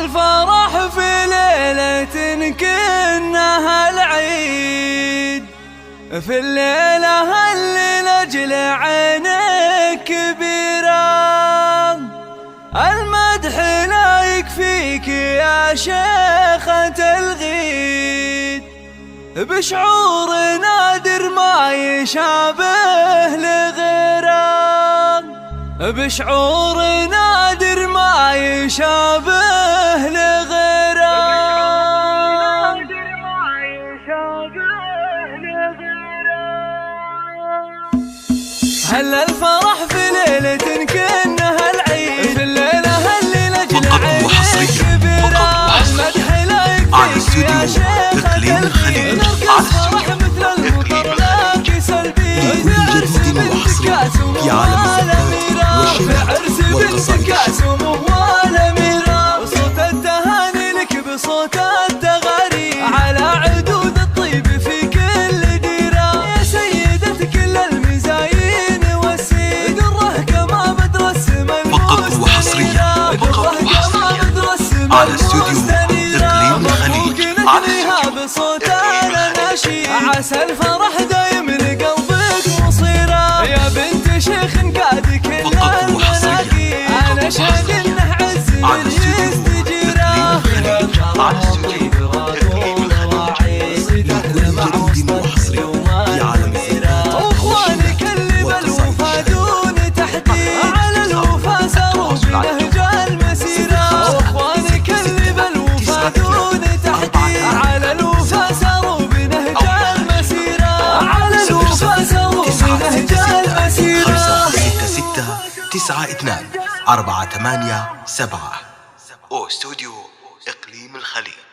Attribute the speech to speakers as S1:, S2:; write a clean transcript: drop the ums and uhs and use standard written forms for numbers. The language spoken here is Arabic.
S1: الفرح في ليلة كنها العيد، في الليلة اللي لأجل عينك كبيرة. المدح لا يكفيك يا شيخة الغيد، بشعور نادر ما يشابه لغيره، بشعور نادر ما يشابه لغيره. هل الفرح في ليلة كنها العيد، في الليلة اللي لأجل عينك كبيرة. المدح لا يكفيك يا شيخة الغيد، نرقص فرح مثل المطرب سلبي. العرس بنت كاسم والأميرة، العرس بنت كاسم والأميرة. وصوت التهاني لك بصوت التغاري، على عدود الطيب في كل ديرة. يا سيدة كل المزايين والسين، دره كما بدر السما المستنيرة، دره كما بدر السما
S2: على استوديو إقليم الخليج.
S1: نقنيها بصوت الأناشيد، عسى الفرح دايم لقلبك مصيرة. يا بنت شيخ قاد كل المناقيب، أنا شهد إنه عز من يستجيره.
S2: على استوديو إقليم الخليج، لكل جديد وحصري في عالم الزينات.
S1: واخوانك اللي بالوفا دون تحديد، على الوفا ساروا بنهج المسيرة. واخوانك اللي بالوفا دون تحديد، على الوفا ساروا بنهج المسيرة، على الوفا ساروا بنهج المسيرة.
S2: 56692 487 أو استوديو إقليم الخليج.